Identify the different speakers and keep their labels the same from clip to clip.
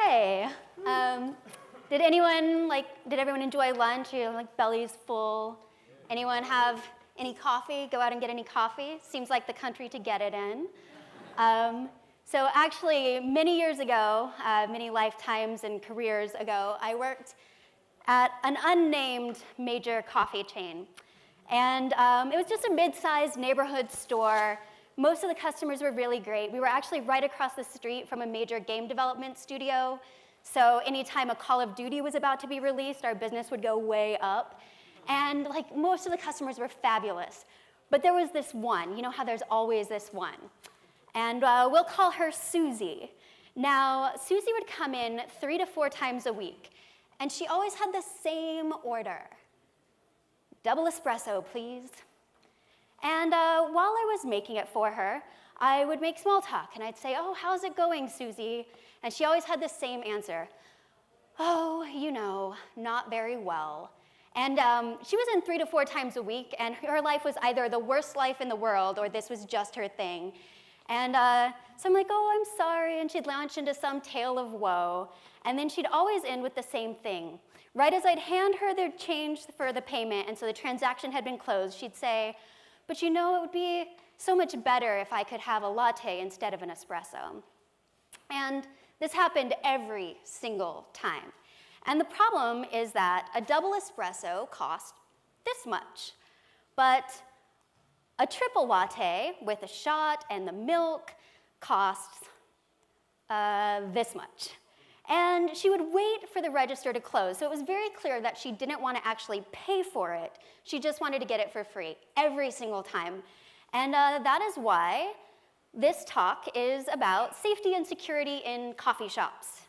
Speaker 1: Hey, did everyone enjoy lunch? Your belly's full? Anyone have any coffee? Go out and get any coffee? Seems like the country to get it in. So actually, many years ago, many lifetimes and careers ago, I worked at an unnamed major coffee chain. And it was just a mid-sized neighborhood store. Most of the customers were really great. We were actually right across the street from a major game development studio. So anytime a Call of Duty was about to be released, our business would go way up. And most of the customers were fabulous. But there was this one. You know how there's always this one. And we'll call her Susie. Now, Susie would come in 3 to 4 times a week. And she always had the same order. Double espresso, please. And while I was making it for her, I would make small talk, and I'd say, oh, how's it going, Susie? And she always had the same answer. Oh, you know, not very well. And she was in 3 to 4 times a week, and her life was either the worst life in the world or this was just her thing. And so I'm like, oh, I'm sorry, and she'd launch into some tale of woe. And then she'd always end with the same thing. Right as I'd hand her the change for the payment, and so the transaction had been closed, she'd say, but you know, it would be so much better if I could have a latte instead of an espresso. And this happened every single time. And the problem is that a double espresso cost this much. But a triple latte with a shot and the milk costs this much. And she would wait for the register to close. So it was very clear that she didn't want to actually pay for it. She just wanted to get it for free every single time. And that is why this talk is about safety and security in coffee shops.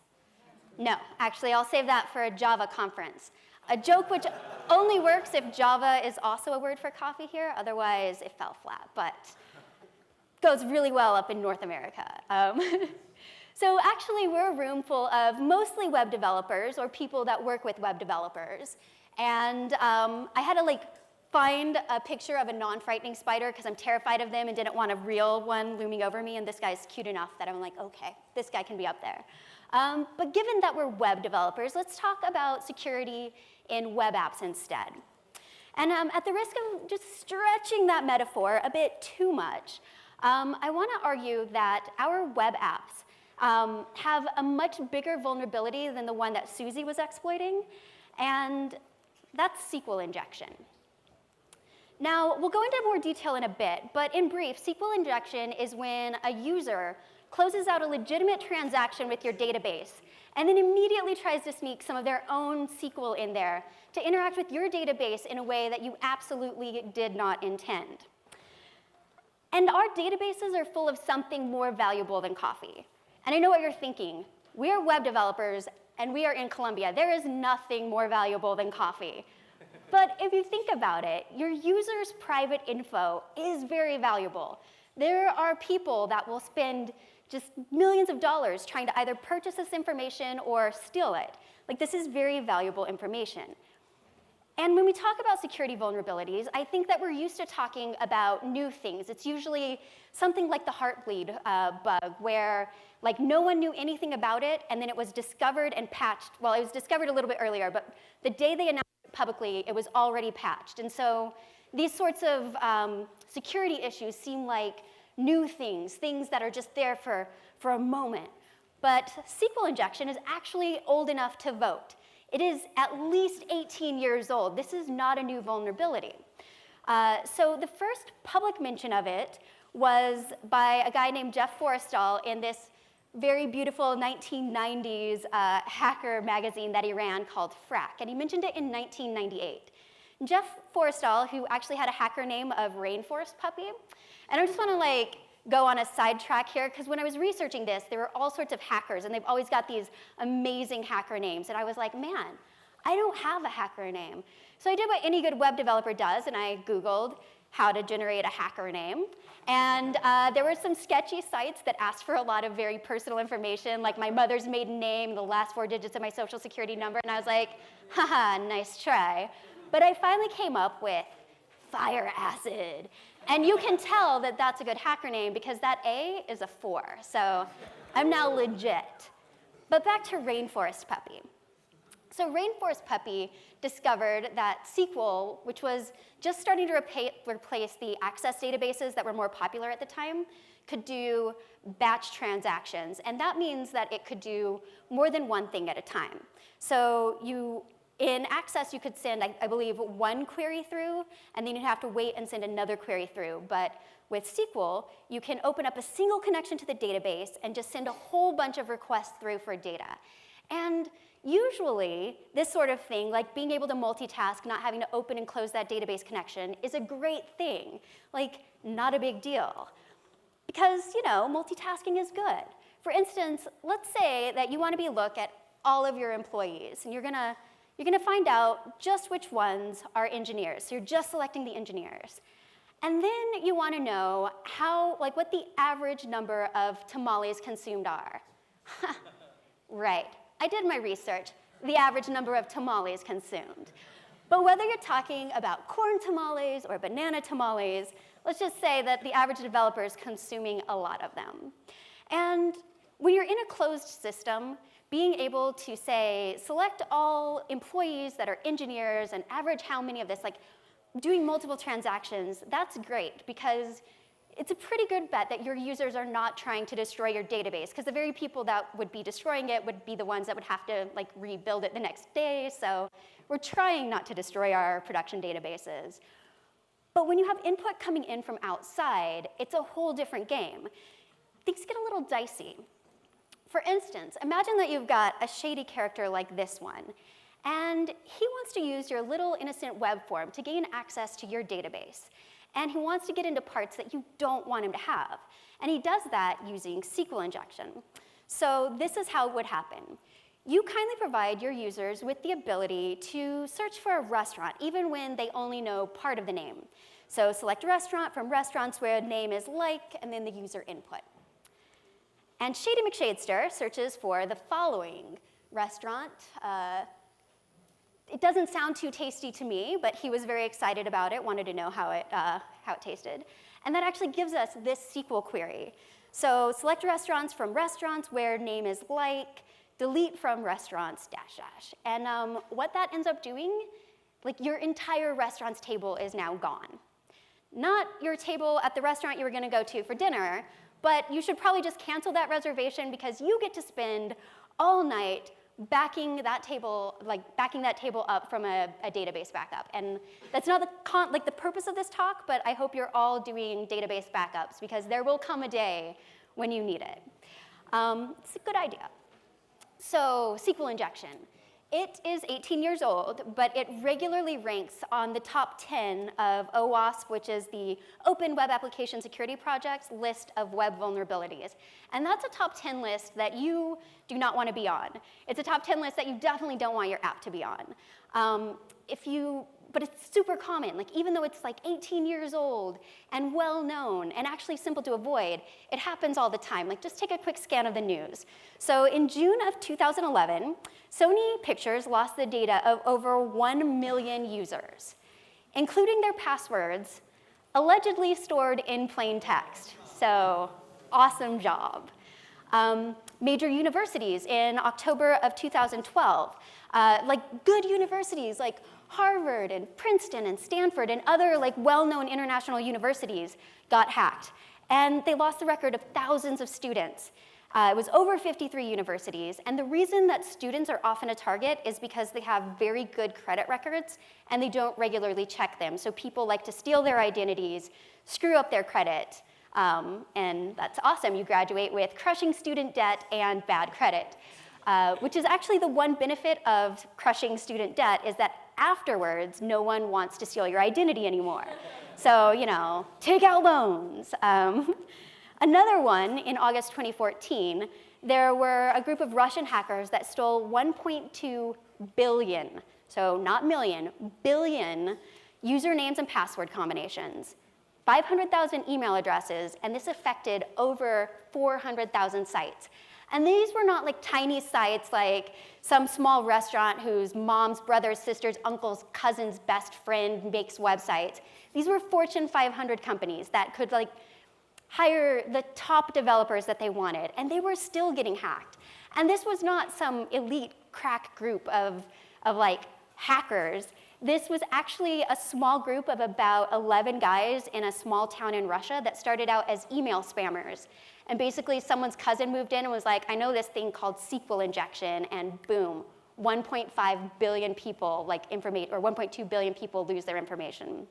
Speaker 1: No, actually, I'll save that for a Java conference. A joke which only works if Java is also a word for coffee here. Otherwise, it fell flat, but goes really well up in North America. So actually, we're a room full of mostly web developers or people that work with web developers. And I had to find a picture of a non-frightening spider because I'm terrified of them and didn't want a real one looming over me. And this guy's cute enough that I'm like, OK, this guy can be up there. But given that we're web developers, let's talk about security in web apps instead. And at the risk of just stretching that metaphor a bit too much, I want to argue that our web apps have a much bigger vulnerability than the one that Susie was exploiting, and that's SQL injection. Now, we'll go into more detail in a bit, but in brief, SQL injection is when a user closes out a legitimate transaction with your database and then immediately tries to sneak some of their own SQL in there to interact with your database in a way that you absolutely did not intend. And our databases are full of something more valuable than coffee. And I know what you're thinking. We are web developers, and we are in Colombia. There is nothing more valuable than coffee. But if you think about it, your user's private info is very valuable. There are people that will spend just millions of dollars trying to either purchase this information or steal it. This is very valuable information. And when we talk about security vulnerabilities, I think that we're used to talking about new things. It's usually something like the Heartbleed bug, where no one knew anything about it, and then it was discovered and patched. Well, it was discovered a little bit earlier, but the day they announced it publicly, it was already patched. And so these sorts of security issues seem like new things that are just there for a moment. But SQL injection is actually old enough to vote. It is at least 18 years old. This is not a new vulnerability. So the first public mention of it was by a guy named Jeff Forrestal in this very beautiful 1990s hacker magazine that he ran called Frack. And he mentioned it in 1998. Jeff Forrestal, who actually had a hacker name of Rainforest Puppy. And I just want to go on a sidetrack here, because when I was researching this, there were all sorts of hackers, and they've always got these amazing hacker names. And I was like, man, I don't have a hacker name. So I did what any good web developer does, and I Googled how to generate a hacker name. And there were some sketchy sites that asked for a lot of very personal information, like my mother's maiden name, the last 4 digits of my social security number. And I was like, haha, nice try. But I finally came up with Fire Acid. And you can tell that that's a good hacker name because that A is a 4. So I'm now legit. But back to Rainforest Puppy. So Rainforest Puppy discovered that SQL, which was just starting to replace the Access databases that were more popular at the time, could do batch transactions. And that means that it could do more than one thing at a time. So in Access, you could send, I believe, one query through, and then you'd have to wait and send another query through. But with SQL, you can open up a single connection to the database and just send a whole bunch of requests through for data. And usually, this sort of thing, like being able to multitask, not having to open and close that database connection, is a great thing. Like, not a big deal. Because, multitasking is good. For instance, let's say that you want to look at all of your employees, and you're gonna find out just which ones are engineers. So you're just selecting the engineers. And then you want to know what the average number of tamales consumed are. Right, I did my research. The average number of tamales consumed. But whether you're talking about corn tamales or banana tamales, let's just say that the average developer is consuming a lot of them. And when you're in a closed system, being able to say, select all employees that are engineers and average how many of this, like doing multiple transactions, that's great because it's a pretty good bet that your users are not trying to destroy your database, because the very people that would be destroying it would be the ones that would have to rebuild it the next day. So we're trying not to destroy our production databases. But when you have input coming in from outside, it's a whole different game. Things get a little dicey. For instance, imagine that you've got a shady character like this one, and he wants to use your little innocent web form to gain access to your database. And he wants to get into parts that you don't want him to have. And he does that using SQL injection. So this is how it would happen. You kindly provide your users with the ability to search for a restaurant, even when they only know part of the name. So select a restaurant from restaurants where name is like, and then the user input. And Shady McShadester searches for the following restaurant. It doesn't sound too tasty to me, but he was very excited about it, wanted to know how it tasted. And that actually gives us this SQL query. So select restaurants from restaurants where name is like, delete from restaurants, dash, dash. And what that ends up doing, your entire restaurants table is now gone. Not your table at the restaurant you were gonna go to for dinner, but you should probably just cancel that reservation because you get to spend all night backing that table up from a database backup. And that's not the purpose of this talk, but I hope you're all doing database backups because there will come a day when you need it. It's a good idea. So SQL injection. It is 18 years old, but it regularly ranks on the top 10 of OWASP, which is the Open Web Application Security Project's list of web vulnerabilities. And that's a top 10 list that you do not want to be on. It's a top 10 list that you definitely don't want your app to be on. But it's super common. Even though it's 18 years old and well known and actually simple to avoid, it happens all the time. Just take a quick scan of the news. So in June of 2011, Sony Pictures lost the data of over 1 million users, including their passwords, allegedly stored in plain text. So awesome job. Major universities in October of 2012, good universities like Harvard and Princeton and Stanford and other well-known international universities got hacked. And they lost the record of thousands of students. It was over 53 universities. And the reason that students are often a target is because they have very good credit records and they don't regularly check them. So people like to steal their identities, screw up their credit. And that's awesome. You graduate with crushing student debt and bad credit, which is actually the one benefit of crushing student debt is that afterwards, no one wants to steal your identity anymore. So, take out loans. Another one, in August 2014, there were a group of Russian hackers that stole 1.2 billion, so not million, billion usernames and password combinations, 500,000 email addresses, and this affected over 400,000 sites. And these were not tiny sites like some small restaurant whose mom's brother's sister's uncle's cousin's best friend makes websites. These were Fortune 500 companies that could hire the top developers that they wanted, and they were still getting hacked. And this was not some elite crack group of like hackers. This was actually a small group of about 11 guys in a small town in Russia that started out as email spammers. And basically someone's cousin moved in and was like, I know this thing called SQL injection, and boom, 1.5 billion people or 1.2 billion people lose their information.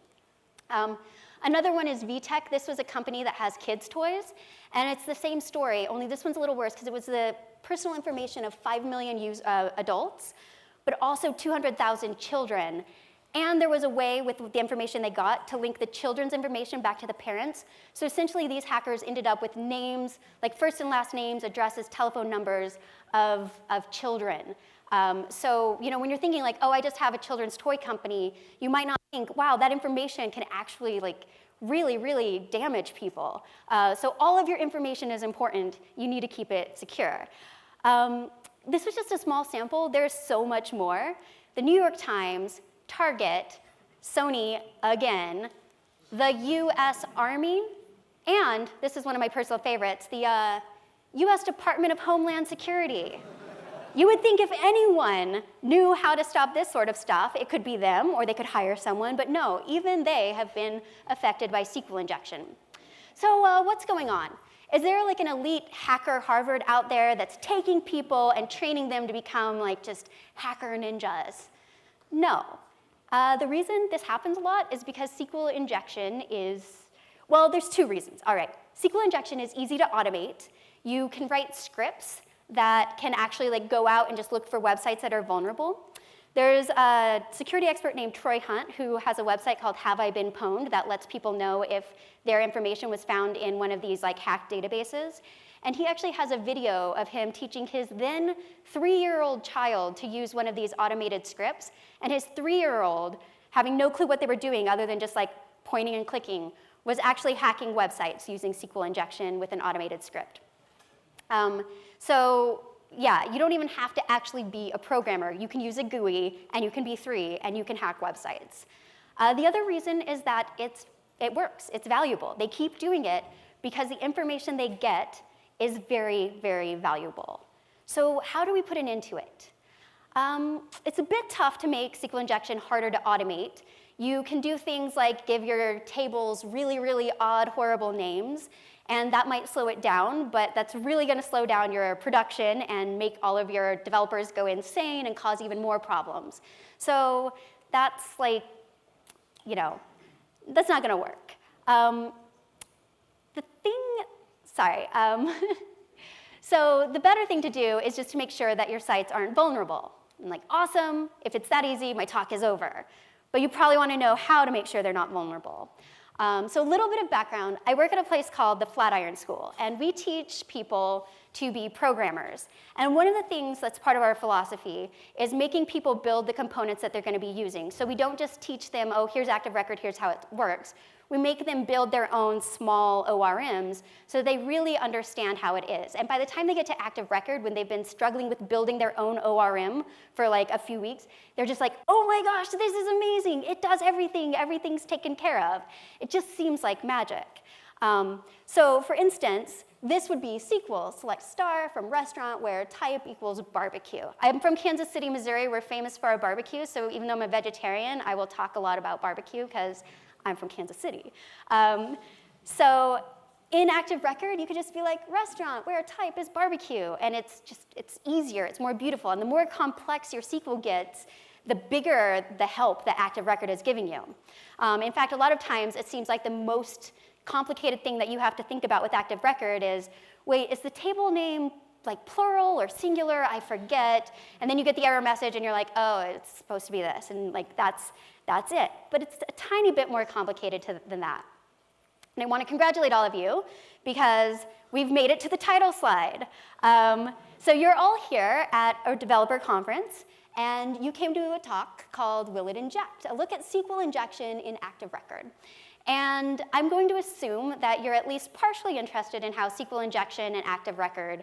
Speaker 1: Another one is Utech. This was a company that has kids' toys, and it's the same story, only this one's a little worse because it was the personal information of 5 million adults, but also 200,000 children. And there was a way with the information they got to link the children's information back to the parents. So essentially these hackers ended up with names, like first and last names, addresses, telephone numbers of children. So when you're thinking like, oh, I just have a children's toy company, you might not think, wow, that information can actually really, really damage people. So all of your information is important. You need to keep it secure. This was just a small sample. There's so much more. The New York Times, Target, Sony again, the US Army, and this is one of my personal favorites, the US Department of Homeland Security. You would think if anyone knew how to stop this sort of stuff, it could be them or they could hire someone, but no, even they have been affected by SQL injection. So what's going on? Is there like an elite hacker Harvard out there that's taking people and training them to become like just hacker ninjas? No. The reason this happens a lot is because SQL injection is, well, there's two reasons. All right, SQL injection is easy to automate. You can write scripts that can actually go out and just look for websites that are vulnerable. There's a security expert named Troy Hunt who has a website called Have I Been Pwned that lets people know if their information was found in one of these hacked databases. And he actually has a video of him teaching his then 3-year-old child to use one of these automated scripts. And his 3-year-old, having no clue what they were doing other than just pointing and clicking, was actually hacking websites using SQL injection with an automated script. So yeah, you don't even have to actually be a programmer. You can use a GUI, and you can be 3, and you can hack websites. The other reason is that it works. It's valuable. They keep doing it because the information they get is very, very valuable. So how do we put an end to it? It's a bit tough to make SQL injection harder to automate. You can do things like give your tables really, really odd, horrible names, and that might slow it down, but that's really going to slow down your production and make all of your developers go insane and cause even more problems. So that's that's not going to work. So the better thing to do is just to make sure that your sites aren't vulnerable. And awesome, if it's that easy, my talk is over. But you probably want to know how to make sure they're not vulnerable. So a little bit of background, I work at a place called the Flatiron School, and we teach people to be programmers. And one of the things that's part of our philosophy is making people build the components that they're going to be using. So we don't just teach them, oh, here's ActiveRecord, here's how it works. We make them build their own small ORMs so they really understand how it is. And by the time they get to ActiveRecord, when they've been struggling with building their own ORM for a few weeks, they're just like, oh my gosh, this is amazing. It does everything. Everything's taken care of. It just seems like magic. So for instance, this would be SQL, select star from restaurant where type equals barbecue. I'm from Kansas City, Missouri. We're famous for our barbecue. So even though I'm a vegetarian, I will talk a lot about barbecue because I'm from Kansas City. So in ActiveRecord, you could just be like, restaurant where type is barbecue. And it's easier, it's more beautiful. And the more complex your SQL gets, the bigger the help that ActiveRecord is giving you. In fact, a lot of times it seems like the most complicated thing that you have to think about with ActiveRecord is, wait, is the table name plural or singular? I forget. And then you get the error message and you're like, oh, it's supposed to be this. And that's it. But it's a tiny bit more complicated than that. And I want to congratulate all of you because we've made it to the title slide. So you're all here at a developer conference, and you came to a talk called Will It Inject? A look at SQL injection in ActiveRecord. And I'm going to assume that you're at least partially interested in how SQL injection and ActiveRecord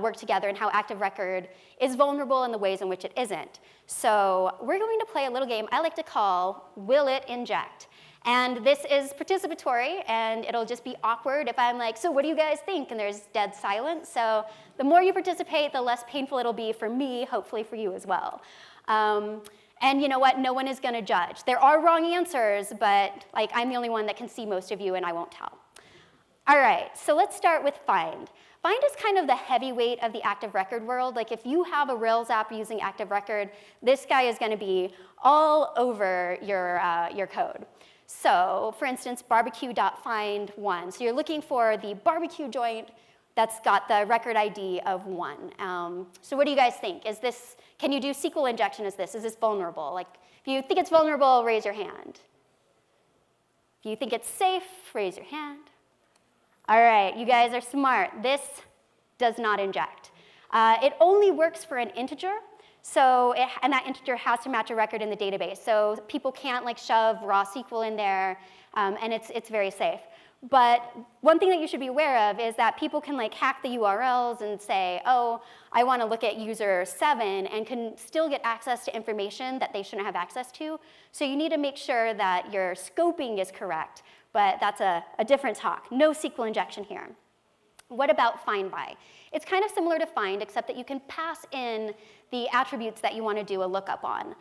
Speaker 1: work together and how ActiveRecord is vulnerable in the ways in which it isn't. So we're going to play a little game I like to call Will It Inject? And this is participatory, and it'll just be awkward if I'm like, so what do you guys think? And there's dead silence. So the more you participate, the less painful it'll be for me, hopefully for you as well. And you know what? No one is going to judge. There are wrong answers, but like I'm the only one that can see most of you, and I won't tell. All right, so let's start with find. Find is kind of the heavyweight of the ActiveRecord world. Like if you have a Rails app using ActiveRecord, this guy is going to be all over your code. So for instance, barbecue.find1. So you're looking for the barbecue joint that's got the record ID of 1. So what do you guys think? Is this, can you do SQL injection as this? Is this vulnerable? Like if you think it's vulnerable, raise your hand. If you think it's safe, raise your hand. All right, you guys are smart. This does not inject. It only works for an integer. So, and that integer has to match a record in the database. So people can't like shove raw SQL in there, and it's very safe. But one thing that you should be aware of is that people can like hack the URLs and say, oh, I want to look at user 7, and can still get access to information that they shouldn't have access to. So you need to make sure that your scoping is correct, but that's a different talk. No SQL injection here. What about find by? It's kind of similar to find, except that you can pass in the attributes that you want to do a lookup on.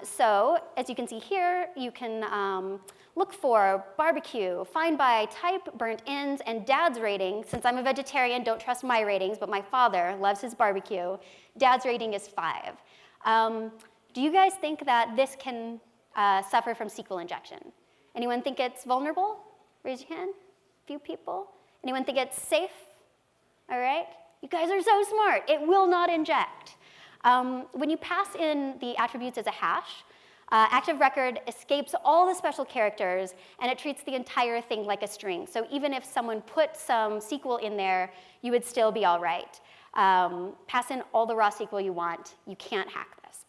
Speaker 1: So as you can see here, you can look for barbecue, find by type, burnt ends, and dad's rating. Since I'm a vegetarian, don't trust my ratings, but my father loves his barbecue. Dad's rating is 5. Do you guys think that this can suffer from SQL injection? Anyone think it's vulnerable? Raise your hand. A few people. Anyone think it's safe? All right. You guys are so smart. It will not inject. When you pass in the attributes as a hash, ActiveRecord escapes all the special characters, and it treats the entire thing like a string. So even if someone put some SQL in there, you would still be all right. Pass in all the raw SQL you want. You can't hack this.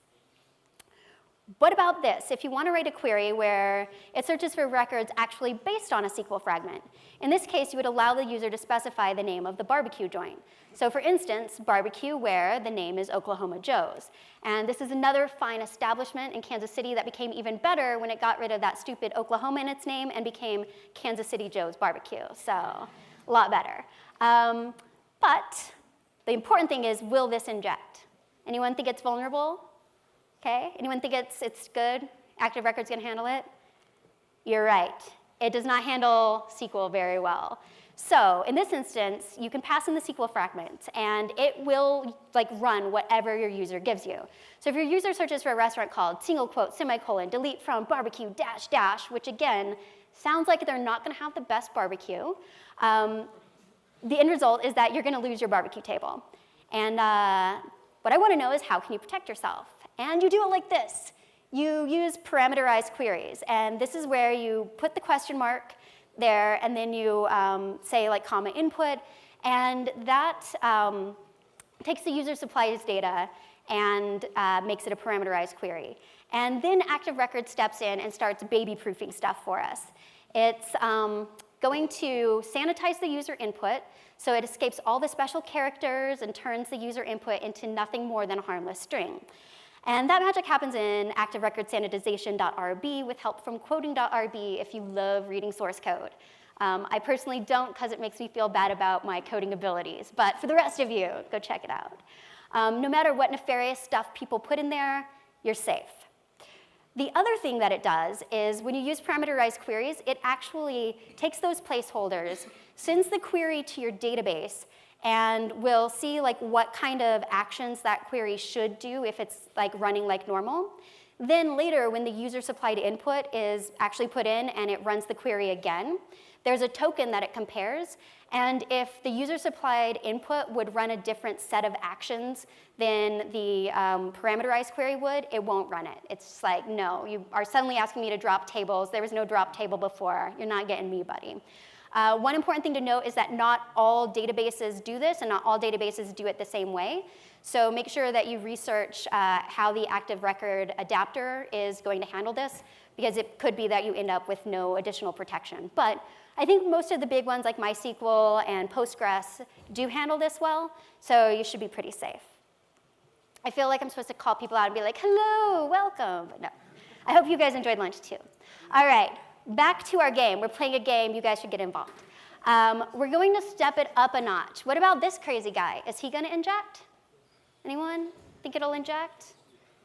Speaker 1: What about this? If you want to write a query where it searches for records actually based on a SQL fragment, in this case, you would allow the user to specify the name of the barbecue joint. So for instance, barbecue where the name is Oklahoma Joe's. And this is another fine establishment in Kansas City that became even better when it got rid of that stupid Oklahoma in its name and became Kansas City Joe's Barbecue. So a lot better. But the important thing is, will this inject? Anyone think it's vulnerable? Okay, anyone think it's good? ActiveRecord's gonna handle it? You're right. It does not handle SQL very well. So in this instance, you can pass in the SQL fragment, and it will like run whatever your user gives you. So if your user searches for a restaurant called single quote, semicolon, delete from barbecue dash dash, which again, sounds like they're not gonna have the best barbecue, the end result is that you're gonna lose your barbecue table. And what I wanna know is, how can you protect yourself? And you do it like this. You use parameterized queries, and this is where you put the question mark there, and then you say like comma input, and that takes the user supplies data and makes it a parameterized query. And then ActiveRecord steps in and starts baby-proofing stuff for us. It's going to sanitize the user input, so it escapes all the special characters and turns the user input into nothing more than a harmless string. And that magic happens in ActiveRecord sanitization.rb with help from quoting.rb if you love reading source code. I personally don't, because it makes me feel bad about my coding abilities. But for the rest of you, go check it out. No matter what nefarious stuff people put in there, you're safe. The other thing that it does is, when you use parameterized queries, it actually takes those placeholders, sends the query to your database, and we'll see like what kind of actions that query should do if it's like running like normal. Then later, when the user supplied input is actually put in and it runs the query again, there's a token that it compares. And if the user supplied input would run a different set of actions than the parameterized query would, it won't run it. It's just like, no, you are suddenly asking me to drop tables. There was no drop table before. You're not getting me, buddy. One important thing to note is that not all databases do this, and not all databases do it the same way. So make sure that you research how the ActiveRecord adapter is going to handle this, because it could be that you end up with no additional protection. But I think most of the big ones like MySQL and Postgres do handle this well, so you should be pretty safe. I feel like I'm supposed to call people out and be like, hello, welcome, but no. I hope you guys enjoyed lunch too. All right, back to our game. We're playing a game, you guys should get involved. We're going to step it up a notch. What about this crazy guy? Is he gonna inject? Anyone think it'll inject?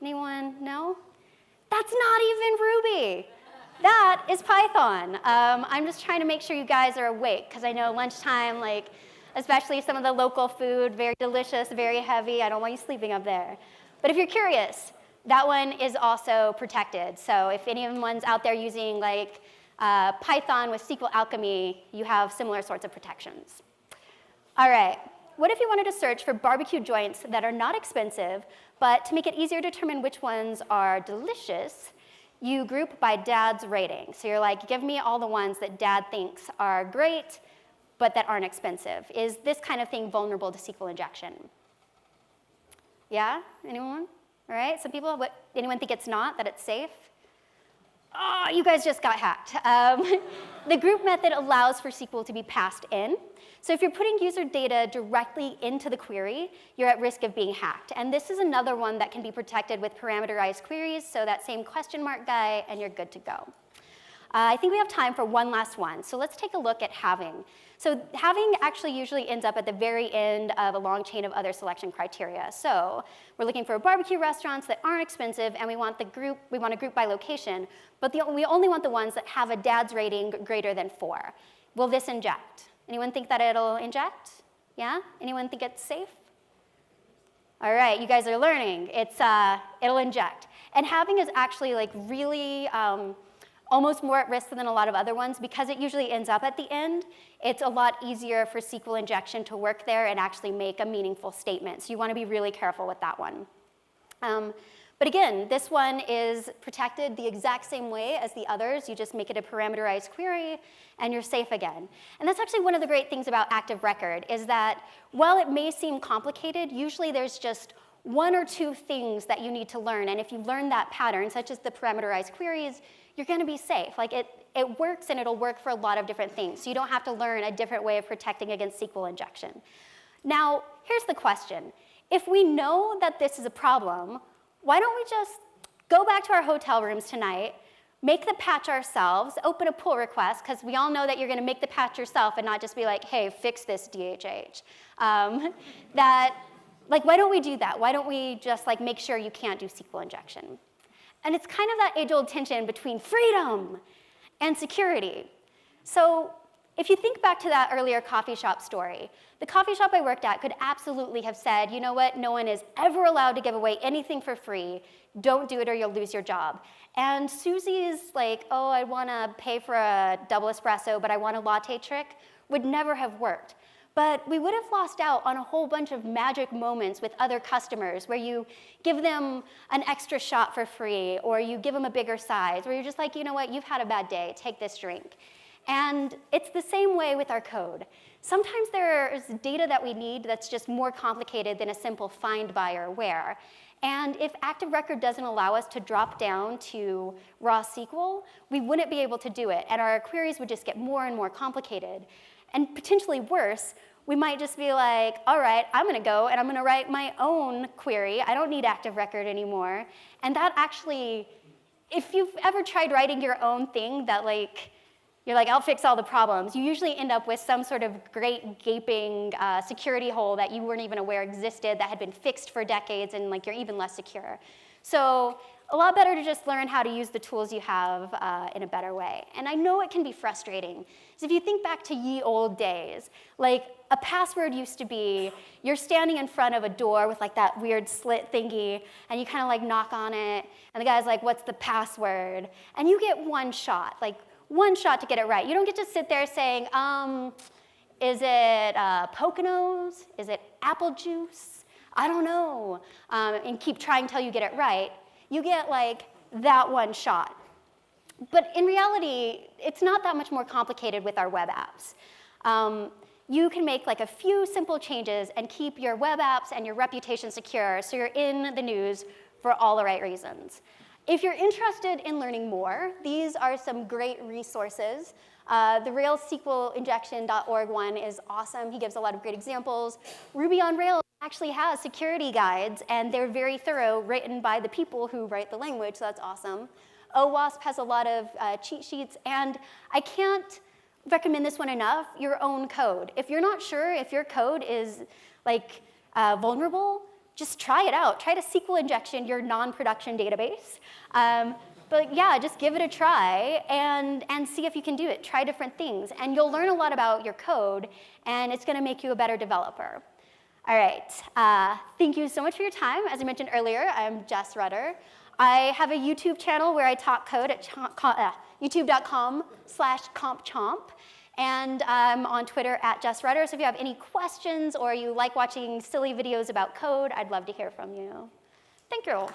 Speaker 1: Anyone, no? That's not even Ruby. That is Python. I'm just trying to make sure you guys are awake, because I know lunchtime, like, especially some of the local food, very delicious, very heavy. I don't want you sleeping up there. But if you're curious, that one is also protected. So if anyone's out there using like Python with SQL Alchemy, you have similar sorts of protections. All right, what if you wanted to search for barbecue joints that are not expensive, but to make it easier to determine which ones are delicious, you group by dad's rating. So you're like, give me all the ones that dad thinks are great, but that aren't expensive. Is this kind of thing vulnerable to SQL injection? Yeah, anyone? All right, some people, anyone think it's not, that it's safe? Oh, you guys just got hacked. The group method allows for SQL to be passed in. So if you're putting user data directly into the query, you're at risk of being hacked. And this is another one that can be protected with parameterized queries, so that same question mark guy, and you're good to go. I think we have time for one last one. So let's take a look at halving. So halving actually usually ends up at the very end of a long chain of other selection criteria. So we're looking for barbecue restaurants that aren't expensive, and we want to group by location, but we only want the ones that have a dad's rating greater than 4. Will this inject? Anyone think that it'll inject? Yeah? Anyone think it's safe? All right, you guys are learning. It'll inject. And halving is actually like really almost more at risk than a lot of other ones because it usually ends up at the end. It's a lot easier for SQL injection to work there and actually make a meaningful statement. So you want to be really careful with that one. But again, this one is protected the exact same way as the others. You just make it a parameterized query, and you're safe again. And that's actually one of the great things about ActiveRecord is that while it may seem complicated, usually there's just 1 or 2 things that you need to learn. And if you learn that pattern, such as the parameterized queries, you're going to be safe. Like it works, and it'll work for a lot of different things. So you don't have to learn a different way of protecting against SQL injection. Now, here's the question. If we know that this is a problem, why don't we just go back to our hotel rooms tonight, make the patch ourselves, open a pull request, because we all know that you're going to make the patch yourself and not just be like, hey, fix this DHH. Why don't we do that? Why don't we just like make sure you can't do SQL injection? And it's kind of that age-old tension between freedom and security. So if you think back to that earlier coffee shop story, the coffee shop I worked at could absolutely have said, you know what, no one is ever allowed to give away anything for free. Don't do it or you'll lose your job. And Susie's like, oh, I want to pay for a double espresso, but I want a latte trick, would never have worked. But we would have lost out on a whole bunch of magic moments with other customers where you give them an extra shot for free, or you give them a bigger size, where you're just like, you know what, you've had a bad day, take this drink. And it's the same way with our code. Sometimes there's data that we need that's just more complicated than a simple find by or where. And if ActiveRecord doesn't allow us to drop down to raw SQL, we wouldn't be able to do it, and our queries would just get more and more complicated. And potentially worse, we might just be like, all right, I'm going to go and I'm going to write my own query. I don't need ActiveRecord anymore. And that actually, if you've ever tried writing your own thing that you're like, I'll fix all the problems, you usually end up with some sort of great gaping security hole that you weren't even aware existed that had been fixed for decades, and you're even less secure. So a lot better to just learn how to use the tools you have in a better way. And I know it can be frustrating. So if you think back to ye old days, a password used to be, you're standing in front of a door with that weird slit thingy, and you kind of knock on it, and the guy's like, what's the password? And you get one shot, one shot to get it right. You don't get to sit there saying, is it Poconos? Is it apple juice? I don't know, and keep trying till you get it right. You get that one shot. But in reality, it's not that much more complicated with our web apps. You can make like a few simple changes and keep your web apps and your reputation secure so you're in the news for all the right reasons. If you're interested in learning more, these are some great resources. The railsqlinjection.org one is awesome. He gives a lot of great examples. Ruby on Rails actually has security guides, and they're very thorough, written by the people who write the language, so that's awesome. OWASP has a lot of cheat sheets, and I can't recommend this one enough, your own code. If you're not sure if your code is like vulnerable, just try it out. Try to SQL injection your non-production database. But yeah, just give it a try and see if you can do it. Try different things, and you'll learn a lot about your code, and it's gonna make you a better developer. All right, thank you so much for your time. As I mentioned earlier, I'm Jess Rudder. I have a YouTube channel where I talk code at youtube.com/compchomp. And I'm on Twitter at Jess Rudder. So if you have any questions or you like watching silly videos about code, I'd love to hear from you. Thank you.